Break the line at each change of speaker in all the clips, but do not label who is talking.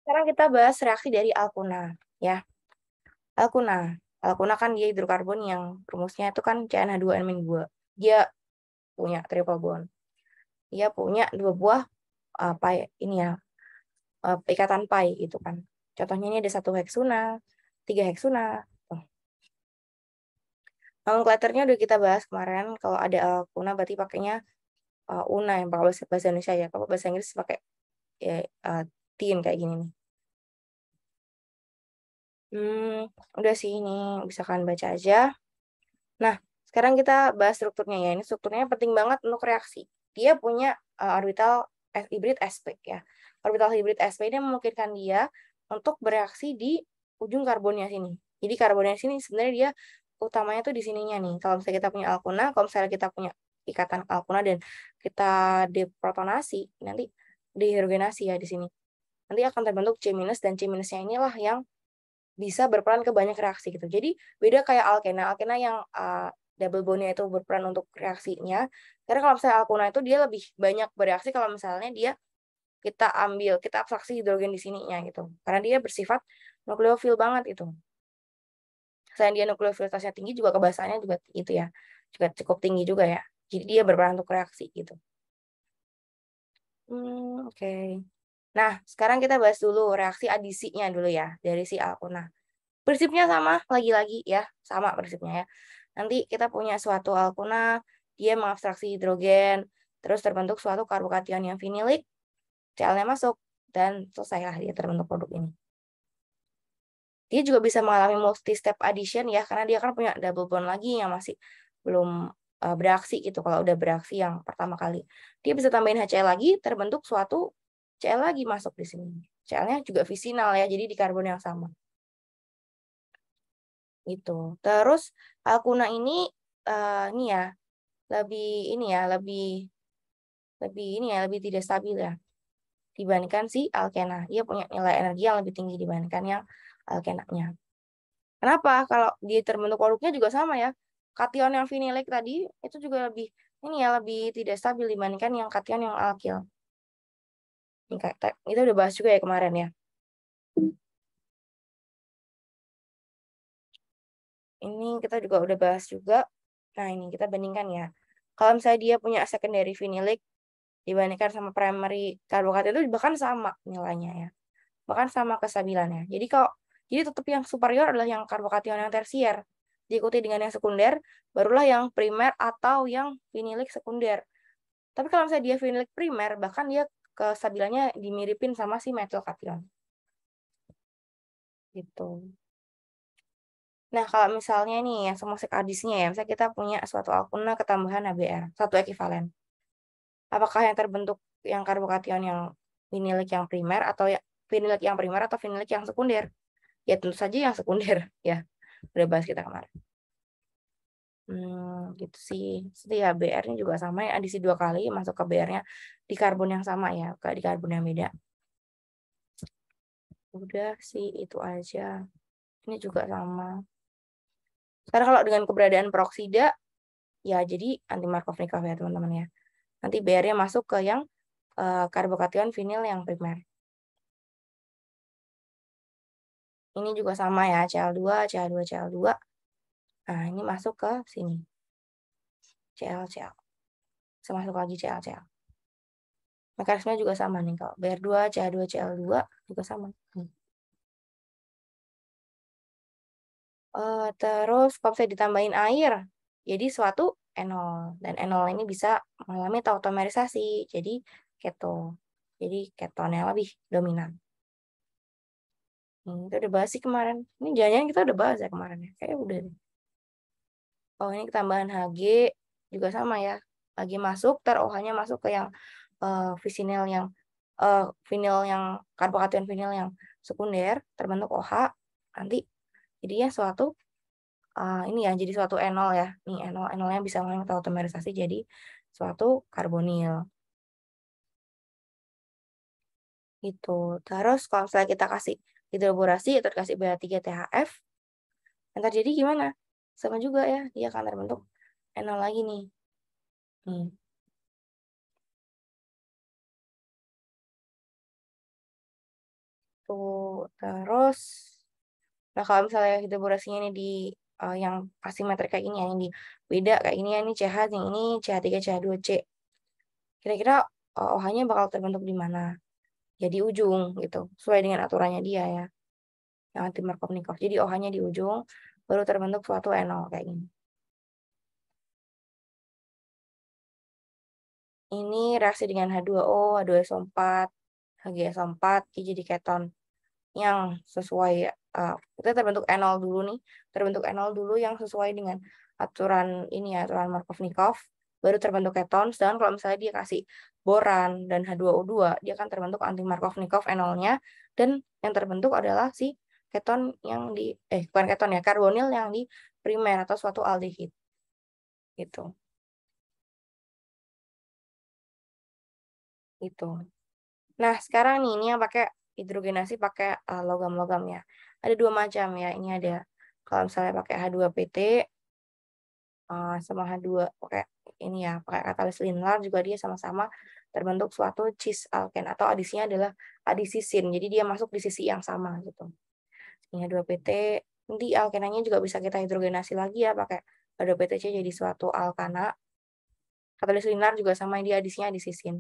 sekarang kita bahas reaksi dari alkuna, ya. Alkuna kan dia hidrokarbon yang rumusnya itu kan CnH2n-2. Dia punya triple bond. Dia punya dua buah ini ya, ikatan pi gitu kan. Contohnya ini ada 1 heksuna, 3 heksuna. Nomenklaturnya udah kita bahas kemarin. Kalau ada alkuna berarti pakainya una yang pakai bahasa Indonesia ya. Kalau bahasa Inggris pakai ya, tin kayak gini nih. Udah sih ini bisa kalian baca aja. Nah, sekarang kita bahas strukturnya ya. Ini strukturnya penting banget untuk reaksi. Dia punya orbital hibrid sp ya. Orbital hibrid sp ini memungkinkan dia untuk bereaksi di ujung karbonnya sini. Jadi karbonnya sini sebenarnya dia utamanya tuh di sininya nih. Kalau misalnya kita punya alkuna, kalau misalnya kita punya ikatan alkuna dan kita deprotonasi, nanti dihidrogenasi ya di sini. Nanti akan terbentuk C- dan C-nya inilah yang bisa berperan ke banyak reaksi gitu. Jadi beda kayak alkena. Alkena yang double bondnya itu berperan untuk reaksinya. Karena kalau misalnya alkuna itu dia lebih banyak bereaksi kalau misalnya kita abstraksi hidrogen di sininya gitu. Karena dia bersifat nukleofil banget itu. Selain dia nukleofilitasnya tinggi juga kebasahannya juga itu ya. Juga cukup tinggi juga ya. Jadi dia berperan untuk reaksi gitu. Oke. Nah, sekarang kita bahas dulu reaksi adisinya dulu ya dari si alkuna. Prinsipnya sama, lagi-lagi ya, sama prinsipnya ya. Nanti kita punya suatu alkuna, dia mengabstraksi hidrogen, terus terbentuk suatu karbokation yang finilik, Cl-nya masuk, dan selesailah dia terbentuk produk ini. Dia juga bisa mengalami multi-step addition ya, karena dia kan punya double bond lagi yang masih belum bereaksi gitu, kalau udah bereaksi yang pertama kali. Dia bisa tambahin HCl lagi, terbentuk suatu Cl lagi masuk di sini. Cl-nya juga visinal ya, jadi di karbon yang sama. Gitu. Terus alkuna ini ya lebih ini ya lebih tidak stabil ya dibandingkan si alkena. Dia punya nilai energi yang lebih tinggi dibandingkan yang alkenanya. Kenapa? Kalau di terbentuk produknya juga sama ya. Kation yang finilik tadi itu juga lebih tidak stabil dibandingkan yang kation yang alkil. Itu udah bahas juga ya kemarin ya. Ini kita juga udah bahas juga. Nah, ini kita bandingkan ya. Kalau misalnya dia punya secondary finilik dibandingkan sama primary karbohidrat itu bahkan sama nilainya ya. Bahkan sama kestabilannya. Jadi tetap yang superior adalah yang karbokation yang tersier. Diikuti dengan yang sekunder, barulah yang primer atau yang finilik sekunder. Tapi kalau misalnya dia finilik primer, bahkan dia kestabilannya dimiripin sama si methyl cation. Gitu. Nah, kalau misalnya nih yang semusik adisnya ya, misalnya kita punya suatu alkuna ketambahan ABR, satu ekivalen. Apakah yang terbentuk yang karbokation yang finilik yang primer atau ya finilik yang primer atau finilik yang sekunder? Ya tentu saja yang sekunder ya. Udah bahas kita kemarin. Gitu sih. Jadi ya BR-nya juga sama ya, adisi 2 kali masuk ke BR-nya di karbon yang sama ya, ke di karbon yang beda. Udah sih itu aja. Ini juga sama. Sekarang kalau dengan keberadaan peroksida ya jadi anti Markov-Nikov ya teman-teman ya. Nanti BR-nya masuk ke yang karbokation vinil yang primer. Ini juga sama ya, Cl2, Cl2, Cl2. Nah, ini masuk ke sini. Cl, Cl. Masuk lagi Cl, Cl. Mekanisme juga sama nih. Kalau BR2, CH2, Cl2 juga sama. Terus kalau saya ditambahin air, jadi suatu enol. Dan enol ini bisa mengalami tautomerisasi. Jadi keto. Jadi ketonnya lebih dominan. Itu udah bahas sih kemarin. Ini jangan-jangan kita udah bahas ya kemarin ya. Kayaknya udah deh. Oh, ini tambahan Hg juga sama ya. Hg masuk, OH-nya masuk ke yang visinil yang vinil yang karbokation vinil yang sekunder terbentuk OH nanti jadinya suatu ini ya jadi suatu enol ya. Nih enolnya bisa mengalami tautomerisasi jadi suatu karbonil. Gitu. Terus kalau misalnya kita kasih hidroborasi atau kasih BH3THF, yang terjadi gimana? Sama juga ya, dia akan terbentuk enol lagi nih. Tuh, terus, nah kalau misalnya hidroborasinya ini di yang asimetrik kayak ini ya, yang di beda kayak ini ya, ini CH, yang ini CH3, CH2C. Kira-kira OH-nya bakal terbentuk di mana? Ya di ujung gitu, sesuai dengan aturannya dia ya, yang anti Markovnikov. Jadi OH-nya di ujung, baru terbentuk suatu enol kayak gini. Ini reaksi dengan H2O, H2SO4, HgSO4, dia jadi keton yang sesuai, kita terbentuk enol dulu nih, terbentuk enol dulu yang sesuai dengan aturan ini ya, aturan Markovnikov, baru terbentuk keton. Sedangkan kalau misalnya dia kasih boran dan H2O2, dia akan terbentuk anti Markovnikov enolnya, dan yang terbentuk adalah si keton yang di bukan keton ya, karbonil yang di primer atau suatu aldehid gitu. Gitu. Nah, sekarang nih ini yang pakai hidrogenasi pakai logam-logam ya. Ada dua macam ya. Ini ada kalau misalnya pakai H2PT sama H2 pakai ini ya, pakai katalis linear juga dia sama-sama terbentuk suatu cis alken atau adisinya adalah adisi sin. Jadi dia masuk di sisi yang sama gitu. Ini H2PT, nanti alkenanya juga bisa kita hidrogenasi lagi ya pakai H2PTC jadi suatu alkana. Katalis linear juga sama, dia adisinya adisi sin.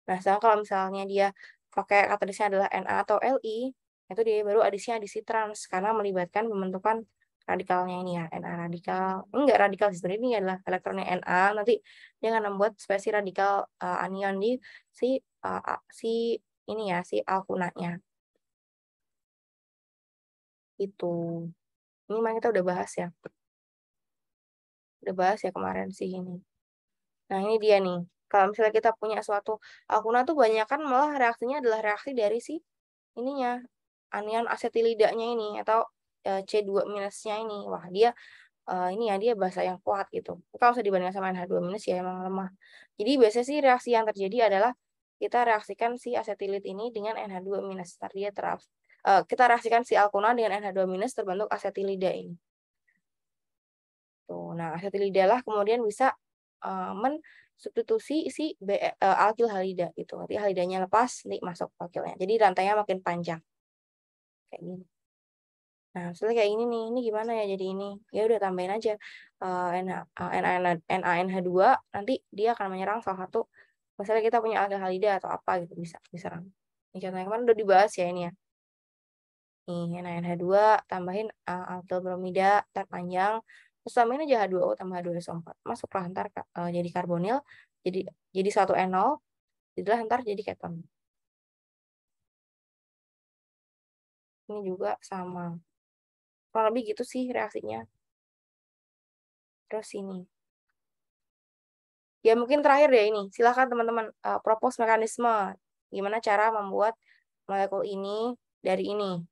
Nah, sedangkan kalau misalnya dia pakai katalisnya adalah Na atau Li, itu dia baru adisinya adisi trans karena melibatkan pembentukan radikalnya ini ya, Na radikal. Enggak radikal sebenarnya, ini adalah elektronnya Na, nanti dia akan membuat spesi radikal anion di si si ini ya, si alkunanya. Itu. Ini memang kita udah bahas ya. Udah bahas ya kemarin sih ini. Nah, ini dia nih. Kalau misalnya kita punya suatu alkuna tuh banyak kan malah reaksinya adalah reaksi dari si ininya, anion asetilidanya ini atau C2 minusnya ini. Wah, dia ini ya dia basa yang kuat gitu. Kalau usah dibandingkan sama NH2 minus ya emang lemah. Jadi biasanya sih reaksi yang terjadi adalah kita reaksikan si asetilid ini dengan NH2 minus. Ntar dia kita reaksikan si alkuna dengan NH2 minus terbentuk asetilida ini. Tuh, nah asetilida lah kemudian bisa mensubstitusi si alkil halida gitu. Nanti halidanya lepas, nanti masuk alkilnya. Jadi rantainya makin panjang kayak gini. Nah, misalnya kayak ini gimana ya jadi ini? Ya udah tambahin aja NaNH2, nanti dia akan menyerang salah satu, misalnya kita punya alkyl halida atau apa gitu, bisa diserang. Ini contohnya kemarin udah dibahas ya ini ya. Nih, NaNH2 tambahin alkyl bromida terpanjang, terus tambahin aja H2O tambah H2SO4. Masuklah ntar jadi karbonil, jadi satu enol, jadilah ntar jadi keton. Ini juga sama. Kurang lebih gitu sih reaksinya. Terus ini. Ya mungkin terakhir deh ini. Silakan teman-teman propose mekanisme. Gimana cara membuat molekul ini dari ini.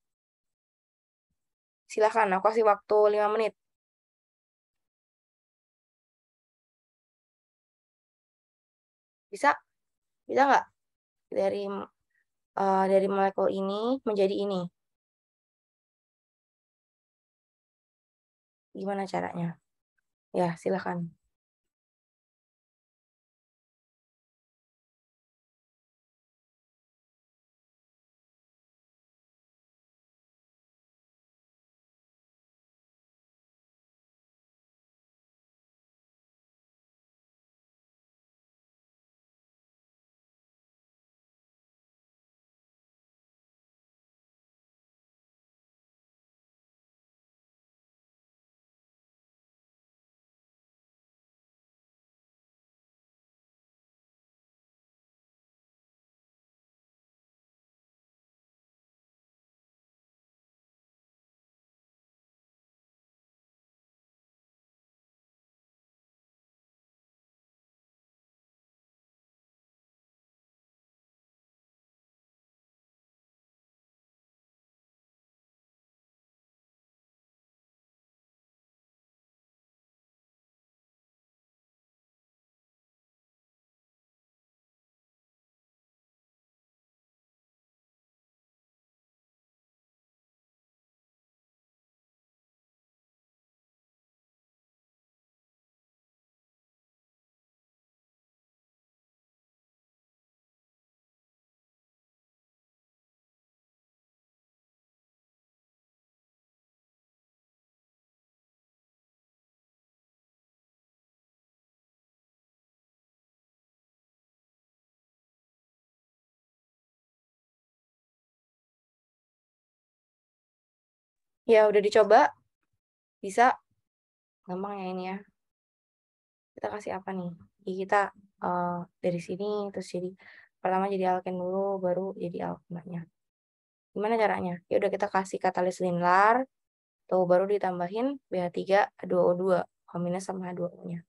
Silakan, aku kasih waktu 5 menit. Bisa? Bisa nggak? Dari molekul ini menjadi ini. Gimana caranya? Ya, silakan. Ya, udah dicoba, bisa. Gampang ya ini ya. Kita kasih apa nih? Jadi kita dari sini, terus jadi pertama jadi alken dulu, baru jadi alkennya. Gimana caranya? Ya udah kita kasih katalis linear, tuh baru ditambahin BH3 H2O2, H- sama H2O-nya.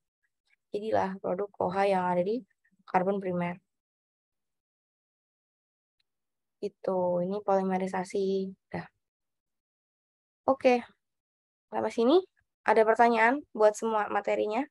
Jadilah produk OH yang ada di karbon primer. Itu, ini polimerisasi. Dah. Oke, sampai sini ada pertanyaan buat semua materinya?